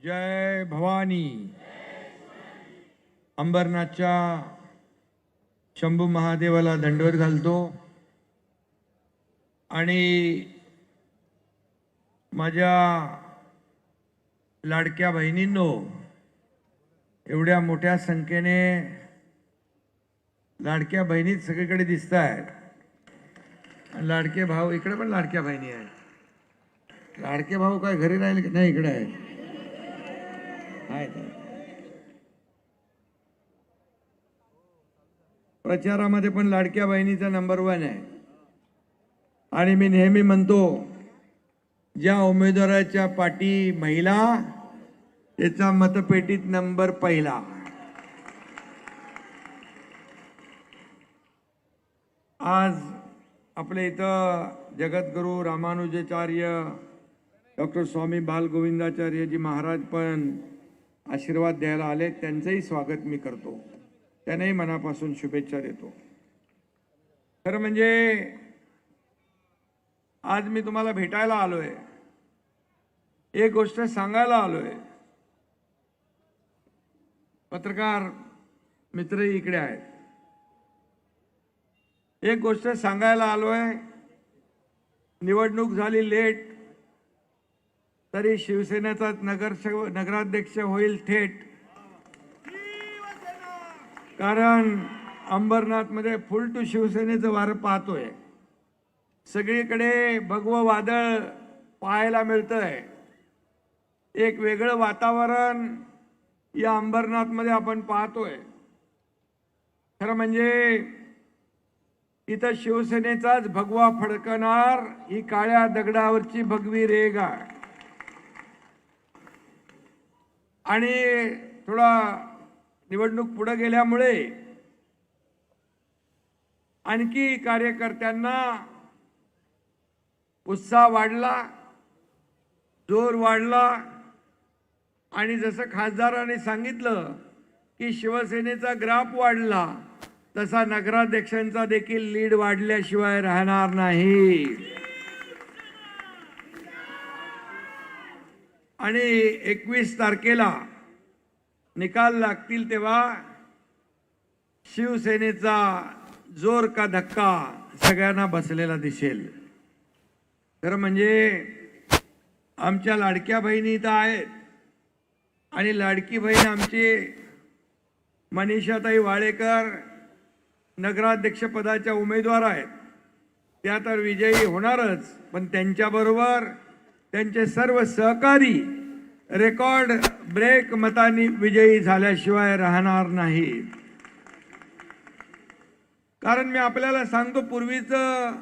जय भवानी. अंबरनाथच्या शंभू महादेवाला दंडवत घालतो आणि माझ्या लाडक्या बहिणींनो, एवढ्या मोठ्या संख्येने लाडक्या बहिणीच सगळीकडे दिसत आहेत. लाडके भाऊ इकडे पण लाडक्या बहिणी आहेत. लाडके भाऊ काय घरी राहिले की नाही? इकडे आहेत. प्रचारामध्ये पण लाडक्या बहिणीचा नंबर 1 आहे. आणि मी नेहमी म्हणतो, ज्या उमेदवाराच्या पाठी महिला त्याचा मतपेटीत नंबर पहिला. आज आपल्या इथं जगद्गुरू रामानुजाचार्य डॉक्टर स्वामी बालगोविंदाचार्यजी महाराज पण आशीर्वाद द्यायला आले. त्यांचंही स्वागत मी करतो. त्यांनाही मनापासून शुभेच्छा देतो. खरं म्हणजे आज मी तुम्हाला भेटायला आलोय, एक गोष्ट सांगायला आलोय. पत्रकार मित्रही इकडे आहेत. एक गोष्ट सांगायला आलोय. निवडणूक झाली लेट तरी शिवसेनेचा नगराध्यक्ष होईल थेट. कारण अंबरनाथ मध्ये फुल टू शिवसेनेचं वारं पाहतोय. सगळीकडे भगवं वादळ पाहायला मिळतंय. एक वेगळं वातावरण या अंबरनाथ मध्ये आपण पाहतोय. खरं म्हणजे इथं शिवसेनेचाच भगवा फडकणार ही काळ्या दगडावरची भगवी रेघ आहे. आणि थोडा निवडणूक पुढे गेल्यामुळे आणखी कार्यकर्त्यांना उत्साह वाढला, जोर वाढला. आणि जसं खासदारांनी सांगितलं की शिवसेनेचा ग्राफ वाढला, तसा नगराध्यक्षांचा देखील लीड वाढल्याशिवाय राहणार नाही. आणि 21 तारखेला निकाल लागतील तेव्हा शिवसेनेचा जोर का धक्का सगळ्यांना बसलेला दिसेल. खरं म्हणजे आमच्या लाडक्या बहिणी इथं आहेत. आणि लाडकी बहीण आमची मनीषाताई वाळेकर नगराध्यक्ष पदाच्या उमेदवार आहेत. त्या तर विजयी होणारच, पण त्यांच्याबरोबर त्यांचे सर्व सहकारी रेकॉर्ड ब्रेक मतांनी विजयी झाल्याशिवाय राहणार नाही. कारण मी आपल्याला सांगतो, पूर्वीचं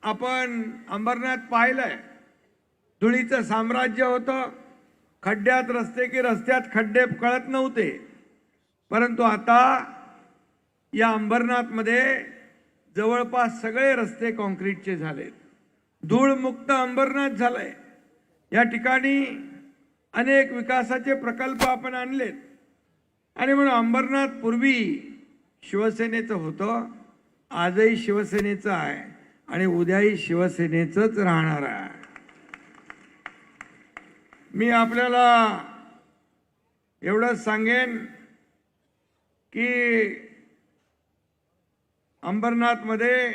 आपण अंबरनाथ पाहिलंय. धुळीचं साम्राज्य होतं. खड्ड्यात रस्ते की रस्त्यात खड्डे कळत नव्हते. परंतु आता या अंबरनाथमध्ये जवळपास सगळे रस्ते कॉन्क्रीटचे झालेत. धूळमुक्त अंबरनाथ झालंय. या ठिकाणी अनेक विकासाचे प्रकल्प आपण आणलेत. आणि म्हणून अंबरनाथ पूर्वी शिवसेनेचं होतं, आजही शिवसेनेचं आहे आणि उद्याही शिवसेनेचंच राहणार आहे. मी आपल्याला एवढंच सांगेन की अंबरनाथमध्ये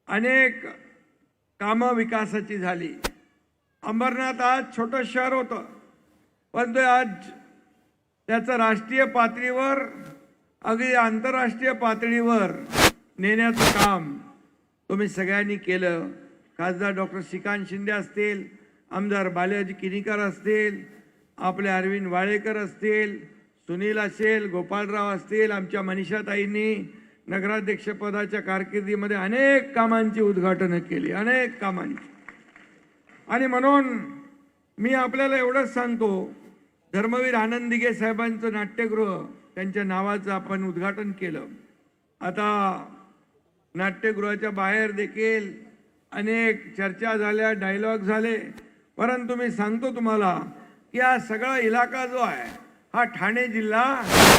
अनेक कामं विकासाची झाली. अंबरनाथ आज छोटं शहर होतं, पण आज त्याचं राष्ट्रीय पातळीवर अगदी आंतरराष्ट्रीय पातळीवर नेण्याचं काम तुम्ही सगळ्यांनी केलं. खासदार डॉक्टर श्रीकांत शिंदे असतील, आमदार बालाजी किनीकर असतील, आपले अरविंद वाळेकर असतील, सुनील असेल, गोपालराव असतील, आमच्या मनीषाताईंनी नगराध्यक्षपदाच्या कारकिर्दीमध्ये अनेक कामांची उद्घाटनं केली, अनेक कामांची. आणि म्हणून मी आपल्याला एवढंच सांगतो, धर्मवीर आनंद दिघे साहेबांचं नाट्यगृह, त्यांच्या नावाचं आपण उद्घाटन केलं. आता नाट्यगृहाच्या बाहेर देखील अनेक चर्चा झाल्या, डायलॉग झाले. परंतु मी सांगतो तुम्हाला की हा सगळा इलाका जो आहे हा ठाणे जिल्हा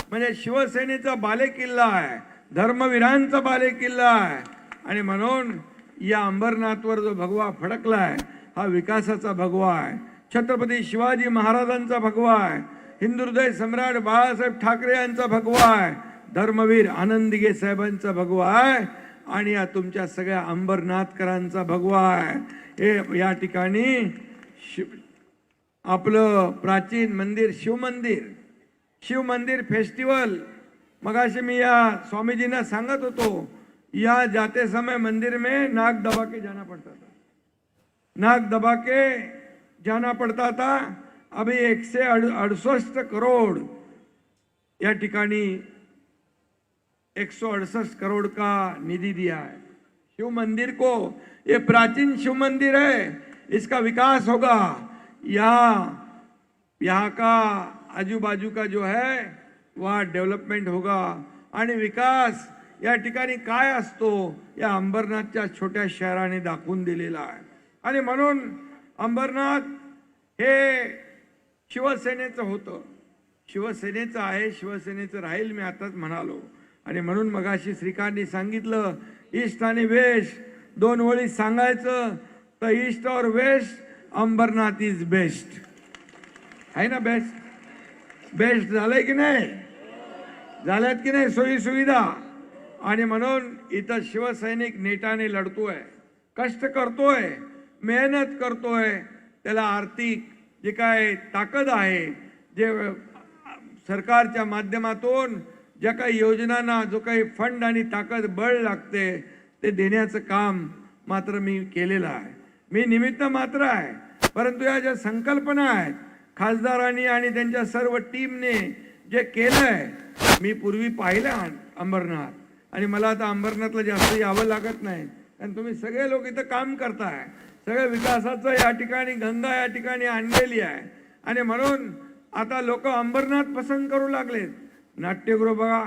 म्हणजे शिवसेनेचा बालेकिल्ला आहे, धर्मवीरांचा बालेकिल्ला आहे. आणि म्हणून या अंबरनाथवर जो भगवा फडकलाय हा विकासाचा भगवा आहे. छत्रपती शिवाजी महाराजांचा भगवा आहे, हिंदुहृदय सम्राट बाळासाहेब ठाकरे यांचा भगवा आहे, धर्मवीर आनंद दिघे साहेबांचा भगवा आहे आणि या तुमच्या सगळ्या अंबरनाथकरांचा भगवा आहे. हे या ठिकाणी आपलं प्राचीन मंदिर शिवमंदिर फेस्टिवल, मगाशी मी या स्वामीजींना सांगत होतो, या जाते समय मंदिर में नाक दबा के जाना पड़ता था, नाक दबा के जाना पड़ता था. अभी 168 करोड़ या ठिकाणी 168 करोड़ का निधि दिया है शिव मंदिर को. ये प्राचीन शिव मंदिर है, इसका विकास होगा. यहाँ का आजू बाजू का जो है वह डेव्हलपमेंट होगा आणि विकास या ठिकाणी काय असतो या अंबरनाथच्या छोट्या शहराने दाखवून दिलेला आहे. आणि म्हणून अंबरनाथ हे शिवसेनेचं होतं, शिवसेनेचं आहे, शिवसेनेचं राहील, मी आताच म्हणालो. आणि म्हणून मगाशी श्रीकांतनी सांगितलं ईस्ट आणि वेस्ट, दोन ओळी सांगायचं तर ईस्ट और वेस्ट अंबरनाथ इज बेस्ट आहे ना. बेस्ट झालंय की नाही, झाल्यात की नाही सोयी सुविधा. आणि म्हणून इथं शिवसैनिक नेटाने लढतोय, कष्ट करतोय, मेहनत करतोय. त्याला आर्थिक जे काय ताकद आहे, जे सरकारच्या माध्यमातून ज्या काही योजनांना जो काही फंड आणि ताकद बळ लागते ते देण्याचं काम मात्र मी केलेलं आहे. मी निमित्त मात्र आहे, परंतु या ज्या संकल्पना आहेत खासदारांनी आणि त्यांच्या सर्व टीमने जे केलंय, मी पूर्वी पाहिलं अंबरनाथ. आणि मला आता अंबरनाथला जास्त यावं लागत नाही, कारण तुम्ही सगळे लोक इथं काम करताय. सगळ्या विकासाचं या ठिकाणी गंगा या ठिकाणी आणलेली आहे. आणि म्हणून आता लोक अंबरनाथ पसंत करू लागलेत. नाट्यगृह बघा,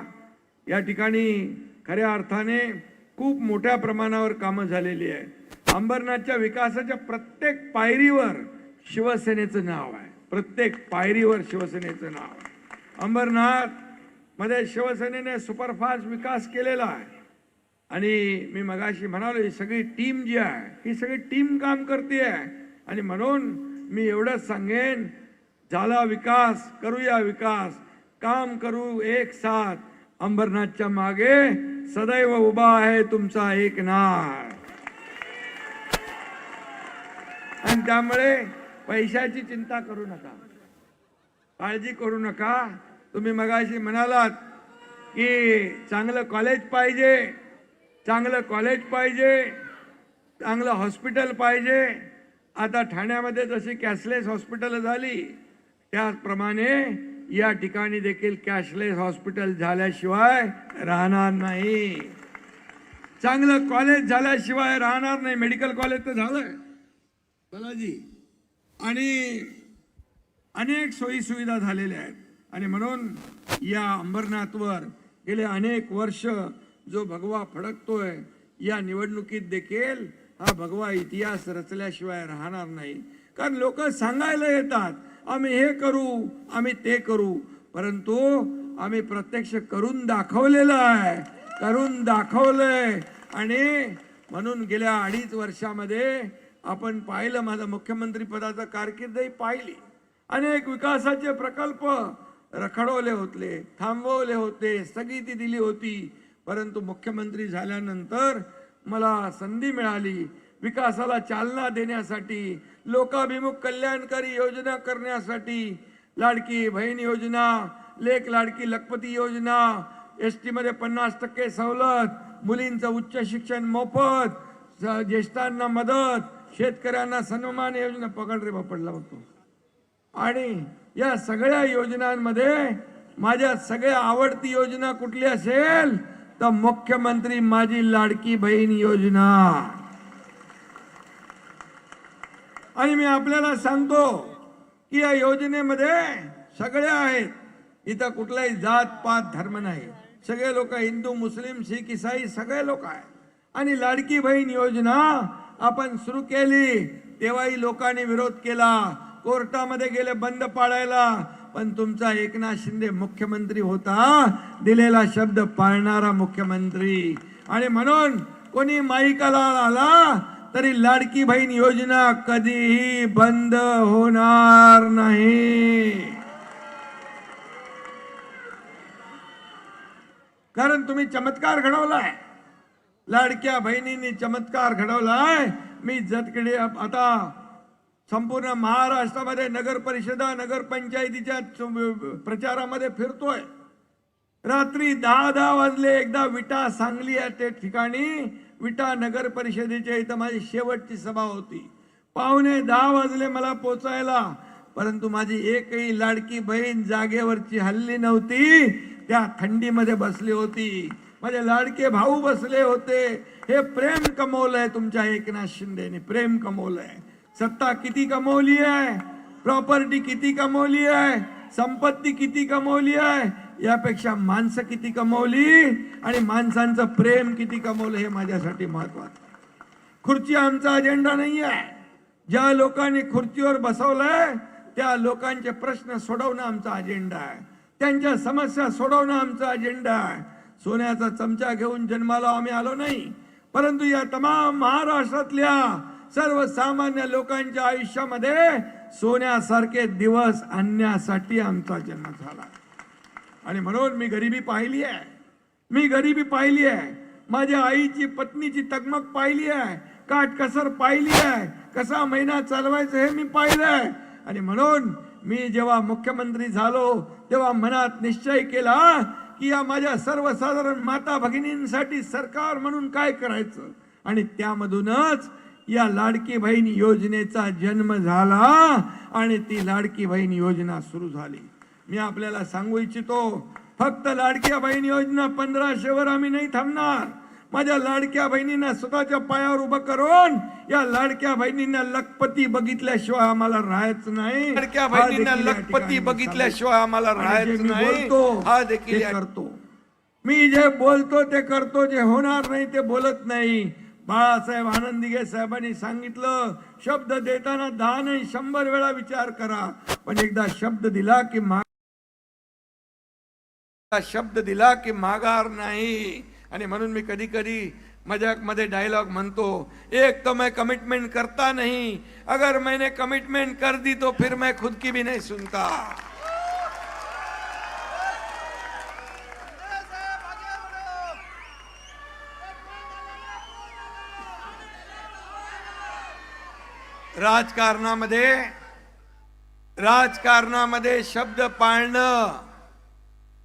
या ठिकाणी खऱ्या अर्थाने खूप मोठ्या प्रमाणावर कामं झालेली आहे. अंबरनाथच्या विकासाच्या प्रत्येक पायरीवर शिवसेनेचं नाव आहे, प्रत्येक पायरीवर शिवसेनेचं नाव आहे. अंबरनाथ मध्ये शिवसेनेने सुपरफास्ट विकास केलेला आहे. आणि मी मगाशी म्हणालो ही सगळी टीम जी आहे, ही सगळी टीम काम करते आहे. आणि म्हणून मी एवढंच सांगेन, झाला विकास, करूया विकास, काम करू एक साथ. अंबरनाथच्या मागे सदैव उभा आहे तुमचा एकनाथ. आणि त्यामुळे पैशाची चिंता करू नका, काळजी करू नका. तुम्ही मगाशी म्हणालात की चांगलं कॉलेज पाहिजे, चांगलं कॉलेज पाहिजे, चांगलं हॉस्पिटल पाहिजे. आता ठाण्यामध्ये जशी कॅशलेस हॉस्पिटल झाली त्याचप्रमाणे या ठिकाणी देखील कॅशलेस हॉस्पिटल झाल्याशिवाय राहणार नाही, चांगलं कॉलेज झाल्याशिवाय राहणार नाही. मेडिकल कॉलेज तर झालंय बालाजी, आणि अनेक सोयी सुविधा झालेल्या आहेत. आणि म्हणून या अंबरनाथवर गेले अनेक वर्ष जो भगवा फडकतोय, या निवडणुकीत देखील हा भगवा इतिहास रचल्याशिवाय राहणार नाही. कारण लोक सांगायला येतात आम्ही हे करू, आम्ही ते करू, परंतु आम्ही प्रत्यक्ष करून दाखवलेलं आहे, करून दाखवलंय. आणि म्हणून गेल्या 2.5 वर्षामध्ये आपण पाहिलं, माझा मुख्यमंत्री पदाचा कारकीर्दही पाहिली. अनेक विकासाचे प्रकल्प रखडवले होते, थांबवले होते, स्थगिती दिली होती. परंतु मुख्यमंत्री झाल्यानंतर मला संधी मिळाली विकासाला चालना देण्यासाठी, लोकाभिमुख कल्याणकारी योजना करण्यासाठी. लाडकी बहीण योजना, लेक लाडकी लखपती योजना, एसटी मध्ये 50% सवलत, मुलींचं उच्च शिक्षण मोफत, ज्येष्ठांना मदत, शेतकऱ्यांना सन्मान योजना, पकड रे बापडला होतो. आणि या सगळ्या योजनांमध्ये माझ्या सगळ्या आवडती योजना कुठली असेल तर मुख्यमंत्री माझी लाडकी बहीण योजना. आणि मी आपल्याला सांगतो की या योजनेमध्ये सगळे आहेत, इथं कुठलाही जात पात धर्म नाही, सगळे लोक हिंदू मुस्लिम शीख ईसाई सगळे लोक आहेत. आणि लाडकी बहीण योजना आपण सुरू केली तेव्हाही लोकांनी विरोध केला, कोर्टामध्ये गेले बंद पाडायला. पण तुमचा एकनाथ शिंदे मुख्यमंत्री होता, दिलेला शब्द पाळणारा मुख्यमंत्री. आणि म्हणून कोणी माईकाला आला तरी लाडकी बहीण योजना कधीही बंद होणार नाही. कारण तुम्ही चमत्कार घडवलाय, लाडक्या बहिणींनी चमत्कार घडवलाय. मी जतकडे आता संपूर्ण महाराष्ट्रामध्ये नगर परिषदा नगर पंचायतीच्या प्रचारामध्ये फिरतोय. रात्री 10 वाजले एकदा विटा सांगली या ते ठिकाणी विटा नगर परिषदेच्या इथं माझी शेवटची सभा होती. 9:45 वाजले मला पोचायला, परंतु माझी एकही लाडकी बहीण जागेवरची हल्ली नव्हती. त्या थंडीमध्ये बसली होती. माझे लाडके भाऊ बसले होते. हे प्रेम कमवलंय तुमच्या एकनाथ शिंदेने, प्रेम कमवलंय. सत्ता किती कमवली आहे, प्रॉपर्टी किती कमवली आहे, संपत्ती किती कमवली आहे, यापेक्षा माणसं किती कमवली आणि माणसांचं प्रेम किती कमवलं हे माझ्यासाठी महत्वाचं. खुर्ची आमचा अजेंडा नाही आहे. ज्या लोकांनी खुर्चीवर बसवलंय त्या लोकांचे प्रश्न सोडवणं आमचा अजेंडा आहे. त्यांच्या समस्या सोडवणं आमचा अजेंडा आहे. सोन्याचा चमचा घेऊन जन्माला आम्ही आलो नाही, परंतु या तमाम महाराष्ट्रातल्या सर्वसामान्य लोकांच्या आयुष्यामध्ये सोन्यासारखे दिवस आणण्यासाठी आमचा जन्म झाला. आणि म्हणून मी गरिबी पाहिली आहे, मी गरिबी पाहिली आहे. माझ्या आईची पत्नीची तगमग पाहिली आहे, काटकसर पाहिली आहे, कसा महिना चालवायचं हे मी पाहिलंय. आणि म्हणून मी जेव्हा मुख्यमंत्री झालो तेव्हा मनात निश्चय केला की या माझ्या सर्वसाधारण माता भगिनींसाठी सरकार म्हणून काय करायचं. आणि त्यामधूनच या लाडकी बहीण योजनेचा जन्म झाला आणि ती लाडकी बहीण योजना सुरू झाली. मी आपल्याला सांगू इच्छितो, फक्त लाडक्या बहीण योजना 1500 वर आम्ही नाही थांबणार. माझ्या लाडक्या बहिणींना स्वतःच्या पायावर उभं करून या लाडक्या बहिणींना लखपती बघितल्याशिवाय आम्हाला राहायचं नाही. लाडक्या बहिणींना लखपती बघितल्याशिवाय आम्हाला राहायचं नाही. हा देखील करतो. मी जे बोलतो ते करतो, जे होणार नाही ते बोलत नाही. बाळासाहेब आनंदीगे साहेबांनी सांगितलं, शब्द देताना 10 नाही 100 वेळा विचार करा, पण एकदा शब्द दिला की माघार नाही. आणि म्हणून मी कधी कधी मजाक मध्ये डायलॉग म्हणतो, एक तो मैं कमिटमेंट करता नहीं, अगर मैंने कमिटमेंट कर दी तो फिर मैं खुद की भी नहीं सुनता. राजकारणामध्ये शब्द पाळणं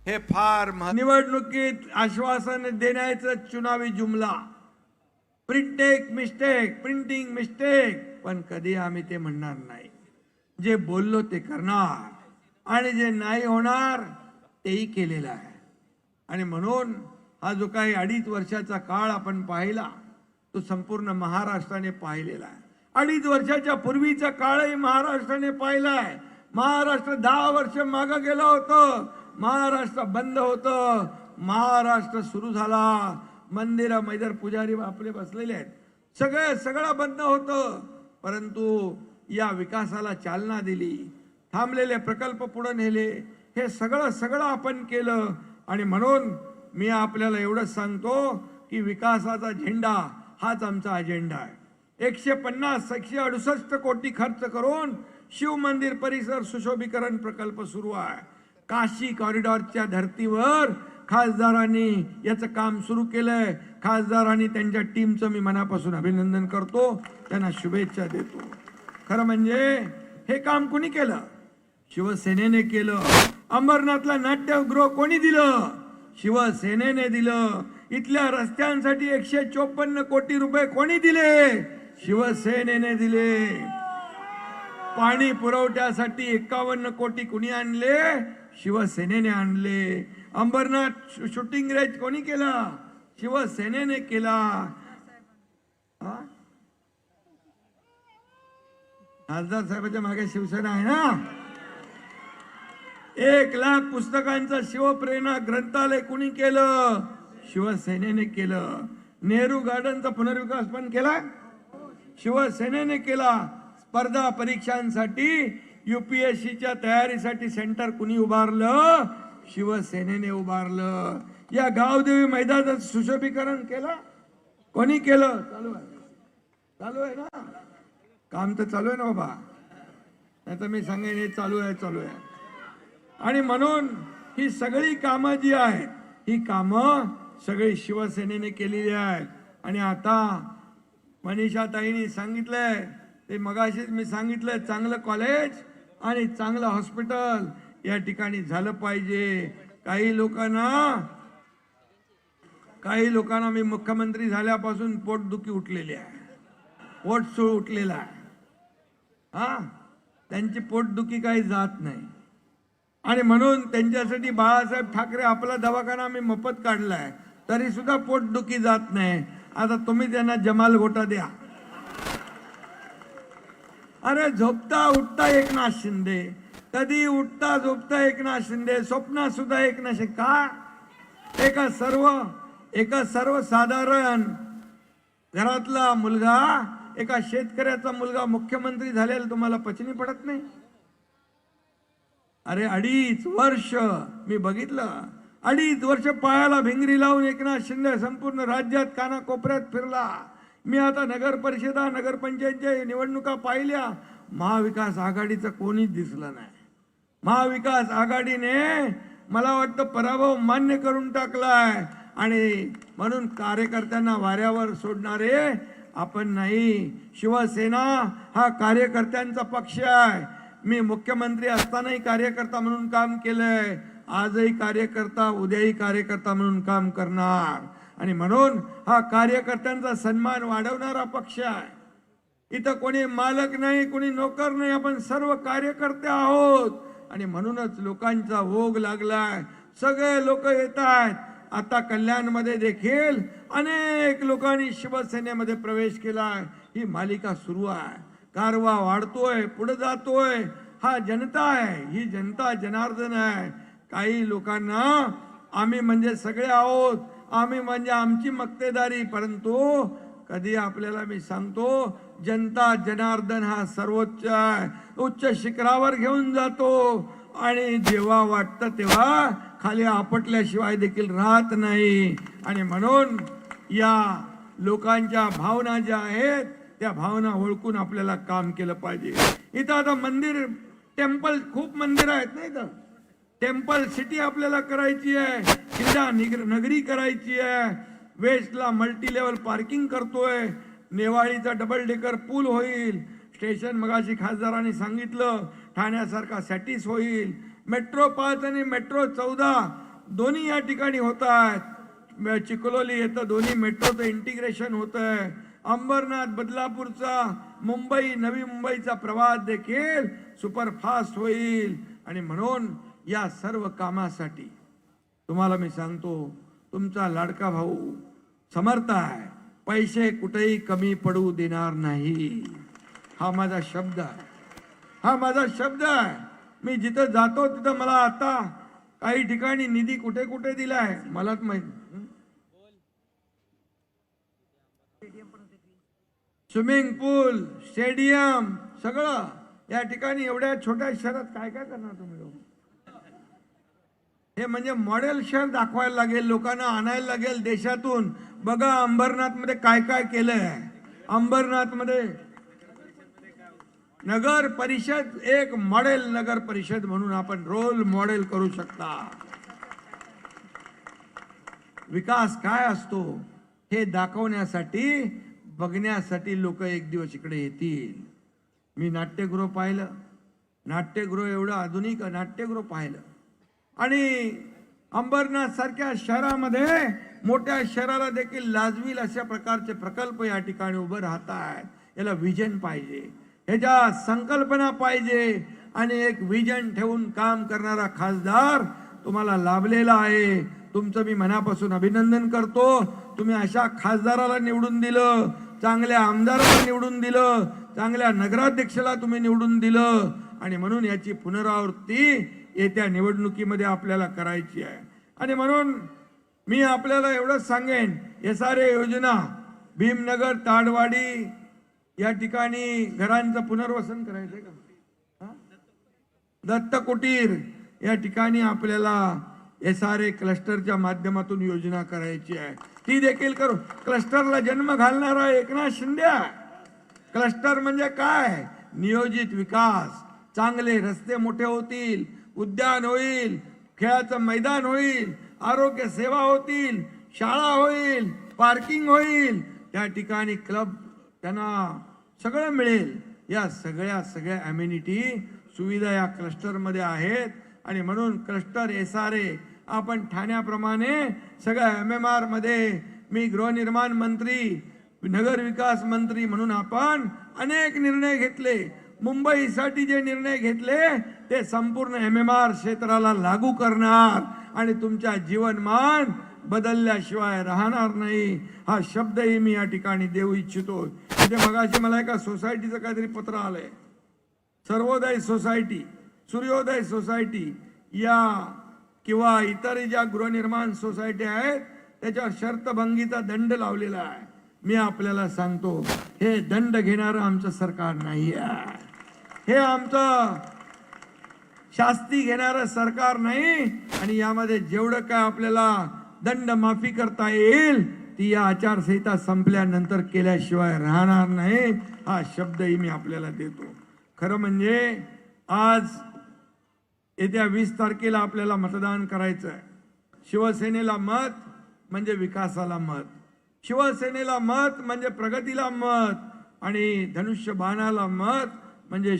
हे फार निवडणुकीत आश्वासन देण्याचं चुनावी जुमला, प्रिंटिंग मिस्टेक, पण कधी आम्ही ते म्हणणार नाही. जे बोललो ते करणार आणि जे नाही होणार तेही केलेलं आहे. आणि म्हणून हा जो काही 2.5 वर्षाचा काळ आपण पाहिला तो संपूर्ण महाराष्ट्राने पाहिलेला आहे. 2.5 वर्षाच्या पूर्वीचा काळही महाराष्ट्राने पाहिलाय. महाराष्ट्र 10 वर्ष मागे गेलं होतं. महाराष्ट्र बंद होतं, महाराष्ट्र सुरू झाला. मंदिर मैदर पुजारी आपले बसलेले आहेत, सगळं बंद होतं. परंतु या विकासाला चालना दिली, थांबलेले प्रकल्प पुढे नेले, हे सगळं आपण केलं. आणि म्हणून मी आपल्याला एवढंच सांगतो की विकासाचा झेंडा हाच आमचा अजेंडा आहे. 168 कोटी खर्च करून शिव मंदिर परिसर सुशोभीकरण प्रकल्प सुरू आहे. काशी कॉरिडॉरच्या धर्तीवर खासदारांनी याचं काम सुरू केलंय. खासदारांनी त्यांच्या टीमचं मी मनापासून अभिनंदन करतो, त्यांना शुभेच्छा देतो. खरं म्हणजे हे काम कोणी केलं? शिवसेनेने केलं. अंबरनाथला नाट्यगृह कोणी दिलं? शिवसेनेने दिलं. इथल्या रस्त्यांसाठी 154 कोटी रुपये कोणी दिले? शिवसेनेने दिले. पाणी पुरवठ्यासाठी 51 कोटी कुणी आणले? शिवसेनेने आणले. अंबरनाथ शूटिंग रेंज कोणी केला? शिवसेनेने केला. खासदार साहेबांच्या मागे शिवसेना आहे ना. 1 लाख पुस्तकांचं शिवप्रेरणा ग्रंथालय कुणी केलं? शिवसेनेने केलं. नेहरू गार्डनचा पुनर्विकास पण केला, शिवसेनेने केला. स्पर्धा परीक्षांसाठी UPSCच्या तयारीसाठी सेंटर कुणी उभारलं? शिवसेनेने उभारलं. या गावदेवी मैदानाचं सुशोभीकरण केलं कोणी केलं? चालू आहे. चालू आहे ना, काम तर चालू आहे ना बाबा, नाही तर मी सांगेन हे चालू आहे चालू आहे. आणि म्हणून ही सगळी कामं जी आहेत ही कामं सगळी शिवसेनेने केलेली आहेत. आणि आता मनीषाताईंनी सांगितलंय ते मगाशीच मी सांगितलंय, चांगलं कॉलेज आणि चांगलं हॉस्पिटल या ठिकाणी झालं पाहिजे. काही लोकांना मी मुख्यमंत्री झाल्यापासून पोटदुखी उठलेली आहे, पोटसूळ उठलेला आहे. हा, त्यांची पोटदुखी काही जात नाही. आणि म्हणून त्यांच्यासाठी बाळासाहेब ठाकरे आपला दवाखाना आम्ही मोफत काढलाय, तरी सुद्धा पोटदुखी जात नाही. आता तुम्ही त्यांना जमाल गोटा द्या. अरे झोपता उठता एकनाथ शिंदे, कधी उठता झोपता एकनाथ शिंदे, स्वप्नात सुद्धा एकनाथ शिंदे. का? एका सर्वसाधारण घरातला मुलगा, एका शेतकऱ्याचा मुलगा मुख्यमंत्री झालेला तुम्हाला पचनी पडत नाही? अरे 2.5 वर्ष मी बघितलं, 2.5 वर्ष पायाला भिंगरी लावून एकनाथ शिंदे संपूर्ण राज्यात कानाकोपऱ्यात फिरला. मी आता नगर परिषदा नगरपंचायतच्या निवडणुका पाहिल्या, महाविकास आघाडीचं कोणीच दिसलं नाही. महाविकास आघाडीने मला वाटतं पराभव मान्य करून टाकलाय. आणि म्हणून कार्यकर्त्यांना वाऱ्यावर सोडणारे आपण नाही. शिवसेना हा कार्यकर्त्यांचा पक्ष आहे. मी मुख्यमंत्री असतानाही कार्यकर्ता म्हणून काम केलंय, आजही कार्यकर्ता, उद्याही कार्यकर्ता म्हणून काम करणार. आणि म्हणून हा कार्यकर्त्यांचा सन्मान वाढवणारा पक्ष आहे. इथं कोणी मालक नाही, कोणी नोकर नाही, आपण सर्व कार्यकर्ते आहोत. आणि म्हणूनच लोकांचा ओघ लागलाय, सगळे लोक येत आहेत. आता कल्याणमध्ये देखील अनेक लोकांनी शिवसेनेमध्ये प्रवेश केलाय. ही मालिका सुरू आहे, कारवा वाढतोय, पुढे जातोय. हा जनता आहे, ही जनता जनार्दन आहे. काही लोकांना आम्ही म्हणजे सगळे आहोत, आम्ही म्हणजे आमची मक्तेदारी, परंतु कधी आपल्याला मी सांगतो, जनता जनार्दन हा सर्वोच्च आहे, उच्च शिखरावर घेऊन जातो. आणि जेव्हा वाटतं तेव्हा खाली आपटल्याशिवाय देखील राहत नाही. आणि म्हणून या लोकांच्या भावना ज्या आहेत त्या भावना ओळखून आपल्याला काम केलं पाहिजे. इथं आता मंदिर, टेम्पल, खूप मंदिर आहेत नाही तर टेम्पल सिटी आपल्याला करायची आहे, क्रीडा नगरी करायची आहे. वेस्टला मल्टी लेवल पार्किंग करतोय, नेवाळीचा डबल डेकर पूल होईल, स्टेशन मगाशी खासदारांनी सांगितलं ठाण्यासारखा सॅटिस होईल, मेट्रो 5 आणि मेट्रो 14 दोन्ही या ठिकाणी होत आहेत. चिखलोली येतं दोन्ही मेट्रोचं इंटिग्रेशन होत आहे. अंबरनाथ बदलापूरचा मुंबई, नवी मुंबईचा प्रवास देखील सुपरफास्ट होईल. आणि म्हणून या सर्व कामासाठी तुम्हाला मी सांगतो, तुमचा लाडका भाऊ समर्थ आहे, पैसे कुठेही कमी पडू देणार नाही. हा माझा शब्द आहे, हा माझा शब्द आहे. मी जिथं जातो तिथं मला आता काही ठिकाणी निधी कुठे कुठे दिलाय मलाच माहिती. स्विमिंग पूल, स्टेडियम, सगळं या ठिकाणी. एवढ्या छोट्या शहरात काय काय करणार तुम्ही लोक? हे म्हणजे मॉडेल शहर दाखवायला लागेल, लोकांना आणायला लागेल देशातून. बघा अंबरनाथ मध्ये काय काय केलंय. अंबरनाथ मध्ये नगर परिषद एक मॉडेल नगर परिषद म्हणून आपण रोल मॉडेल करू शकता. विकास काय असतो हे दाखवण्यासाठी, बघण्यासाठी लोक एक दिवस इकडे येतील. मी नाट्यगृह पाहिलं, नाट्यगृह एवढं आधुनिक नाट्यगृह पाहिलं. आणि अंबरनाथ सारख्या शहरामध्ये, मोठ्या शहराला देखील लाजवील अशा प्रकारचे प्रकल्प या ठिकाणी उभे राहत आहेत. याला विजन पाहिजे, ह्याच्या संकल्पना पाहिजे. आणि एक विजन ठेवून काम करणारा खासदार तुम्हाला लाभलेला आहे. तुमचं मी मनापासून अभिनंदन करतो. तुम्ही अशा खासदाराला निवडून दिलं, चांगल्या आमदाराला निवडून दिलं, चांगल्या नगराध्यक्षाला तुम्ही निवडून दिलं. आणि म्हणून याची पुनरावृत्ती येत्या निवडणुकीमध्ये आपल्याला करायची आहे. आणि म्हणून मी आपल्याला एवढंच सांगेन, SRA योजना, भीमनगर, ताडवाडी या ठिकाणी घरांचं पुनर्वसन करायचंय का? दत्त कुटीर या ठिकाणी आपल्याला SRA क्लस्टरच्या माध्यमातून योजना करायची आहे, ती देखील करू. क्लस्टरला जन्म घालणारा एकनाथ शिंदे, क्लस्टर म्हणजे काय? नियोजित विकास, चांगले रस्ते मोठे होतील, उद्यान होईल, खेळाचं मैदान होईल, आरोग्य सेवा होतील, शाळा होईल, पार्किंग होईल, त्या ठिकाणी क्लब त्यांना सगळं मिळेल. या सगळ्या अम्युनिटी सुविधा या क्लस्टरमध्ये आहेत. आणि म्हणून क्लस्टर SRA आपण ठाण्याप्रमाणे सगळ्या MMR मध्ये, मी गृहनिर्माण मंत्री, नगर विकास मंत्री म्हणून आपण अनेक निर्णय घेतले. मुंबईसाठी जे निर्णय घेतले ते संपूर्ण MMR क्षेत्राला लागू करणार आणि तुमच्या जीवनमान बदलल्याशिवाय राहणार नाही. हा शब्दही मी या ठिकाणी देऊ इच्छितो. इथे मगाशी मला एका सोसायटीचं काहीतरी पत्र आलंय, सर्वोदय सोसायटी, सूर्योदय सोसायटी या किंवा इतर ज्या गृहनिर्माण सोसायटी आहेत त्याच्यावर शर्तभंगीचा दंड लावलेला आहे. मी आपल्याला सांगतो, हे दंड घेणारं आमचं सरकार नाही आहे, हे आमचं शास्ती घेणारं सरकार नाही. आणि यामध्ये जेवढं काय आपल्याला दंड माफी करता येईल ती या आचारसंहिता संपल्यानंतर केल्याशिवाय राहणार नाही. हा शब्दही मी आपल्याला देतो. खरं म्हणजे आज येत्या 20 तारखेला आपल्याला मतदान करायचं आहे. शिवसेनेला मत म्हणजे विकासाला मत, शिवसेनेला मत म्हणजे प्रगतीला मत, आणि धनुष्यबाणाला मत म्हणजे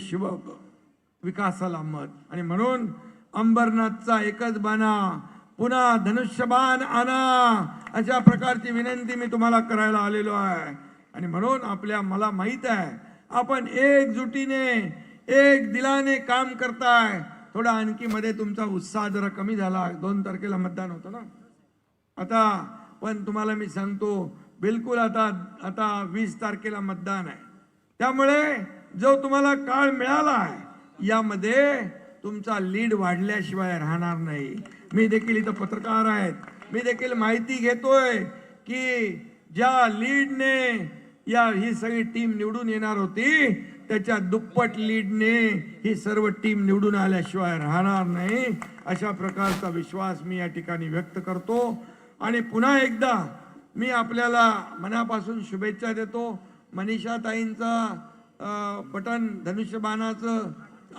विकासाला मत. आणि म्हणून अंबरनाथचा एकच बाणा, पुन्हा धनुष्यबाण आणा, अशा प्रकारची विनंती मी तुम्हाला करायला आलेलो आहे. आणि म्हणून मला माहित आहे आपण एकजुटीने एक दिलाने काम करताय. थोडा आणखी मध्ये तुमचा उत्साह जरा कमी झाला, 2 तारखेला मतदान होतं ना आता, पण तुम्हाला मी सांगतो बिलकुल आता 20 तारखेला मतदान आहे. त्यामुळे जो तुम्हाला काळ मिळाला आहे यामध्ये तुमचा लीड वाढल्याशिवाय राहणार नाही. मी देखील इथं पत्रकार आहेत, मी देखील माहिती घेतोय की ज्या लीडने ही सगळी टीम निवडून येणार होती त्याच्या दुप्पट लीडने ही सर्व टीम निवडून आल्याशिवाय राहणार नाही. अशा प्रकारचा विश्वास मी या ठिकाणी व्यक्त करतो. आणि पुन्हा एकदा मी आपल्याला मनापासून शुभेच्छा देतो. मनीषा ताईंचा बटन धनुष्यबाणाचं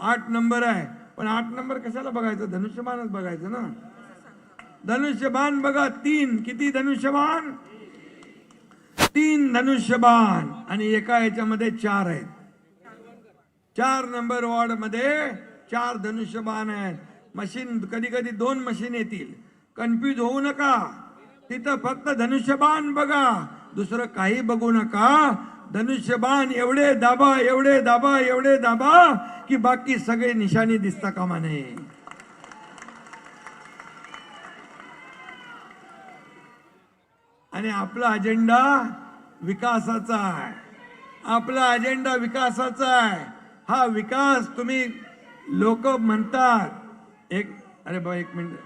8 नंबर आहे, पण 8 नंबर कशाला बघायचं, धनुष्यबाणच बघायचं ना. धनुष्यबाण बघा, 3 किती धनुष्यबाण, 3 धनुष्यबाण, आणि एका याच्यामध्ये 4 आहेत. 4 नंबर वॉर्ड मध्ये 4 धनुष्यबाण आहेत. मशीन कधी कधी 2 मशीन येतील, कन्फ्यूज होऊ नका. तिथं फक्त धनुष्यबाण बघा, दुसरं काही बघू नका. धनुष्यबाण एवढे दाबा, एवढे दाबा, एवढे दाबा की बाकी सगळे निशाणी दिसता कामा नये. आणि आपला अजेंडा विकासाचा आहे, आपला अजेंडा विकासाचा आहे. हा विकास तुम्ही लोक म्हणतात अरे बा 1 मिनिट,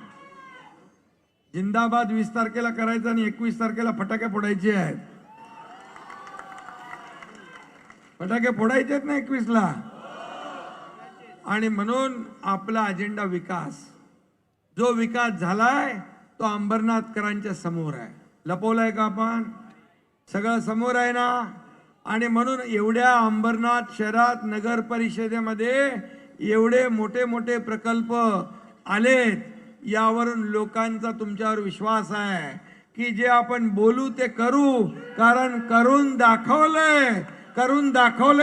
जिंदाबाद 20 तारखेला करायचं आणि 21 तारखेला फटाके फोडायचे आहेत. फटाके फोडायचे आहेत ना 21ला. आणि म्हणून आपला अजेंडा विकास, जो विकास झालाय तो अंबरनाथकरांच्या समोर आहे. लपवलाय का आपण? सगळं समोर आहे ना. आणि म्हणून एवढ्या अंबरनाथ शहरात नगर परिषदेमध्ये एवढे मोठे मोठे प्रकल्प आलेत, यावरून लोकांचा तुमच्यावर विश्वास आहे की जे आपण बोलू ते करू. कारण करून दाखवलंय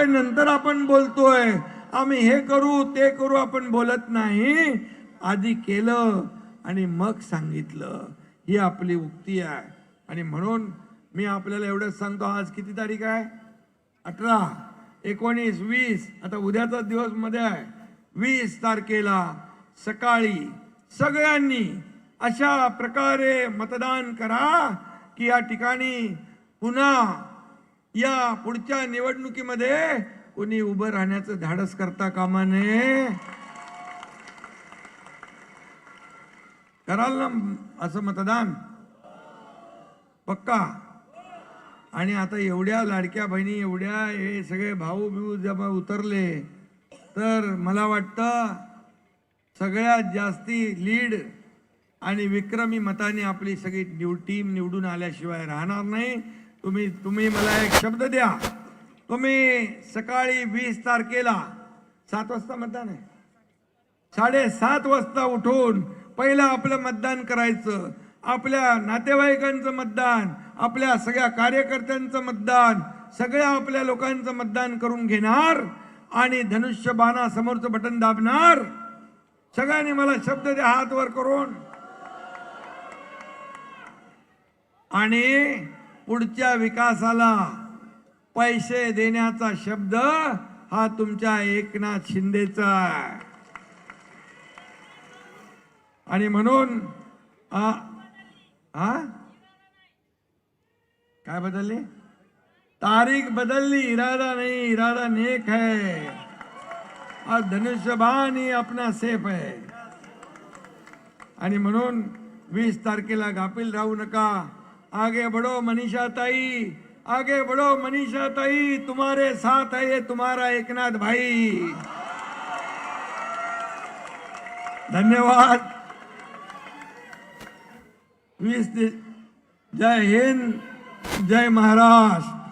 नंतर आपण बोलतोय. आम्ही हे करू ते करू आपण बोलत नाही, आधी केलं आणि मग सांगितलं, ही आपली उक्ती आहे. आणि म्हणून मी आपल्याला एवढंच सांगतो, आज किती तारीख आहे? 18, 19, 20, आता उद्याचा दिवस मध्ये आहे. 20 तारखेला सकाळी सगळ्यांनी अशा प्रकारे मतदान करा की या ठिकाणी पुन्हा या पुढच्या निवडणुकीमध्ये कोणी उभं राहण्याचं धाडस करता कामा नये. कराल ना असं मतदान पक्का? आणि आता एवढ्या लाडक्या बहिणी, एवढ्या हे सगळे भाऊ बिऊ जेव्हा उतरले तर मला वाटतं सगळ्यात जास्ती लीड आणि विक्रमी मताने आपली सगळी टीम निवडून आल्याशिवाय राहणार नाही. तुम्ही मला एक शब्द द्या, तुम्ही सकाळी 20 तारखेला 7 वाजता मतदान आहे, 7:30 वाजता उठून पहिलं आपलं मतदान करायचं. आपल्या नातेवाईकांचं मतदान, आपल्या सगळ्या कार्यकर्त्यांचं मतदान, सगळ्या आपल्या लोकांचं मतदान करून घेणार आणि धनुष्यबाणा समोरचं बटन दाबणार. सगळ्यांनी मला शब्द द्या हात वर करून. आणि पुढच्या विकासाला पैसे देण्याचा शब्द हा तुमच्या एकनाथ शिंदेचा आहे. आणि म्हणून काय बदलली तारीख, बदलली इरादा नहीं, इरादा नेक है और धनुष्यबाण ही अपना सेफ है. आणि म्हणून 20 तारखेला गाफील राहू नका. आगे बढ़ो मनीषा ताई, आगे बढ़ो मनीषा ताई, तुम्हारे साथ है ये तुम्हारा एकनाथ भाई. धन्यवाद. 20 जय हिंद, जय महाराष्ट्र.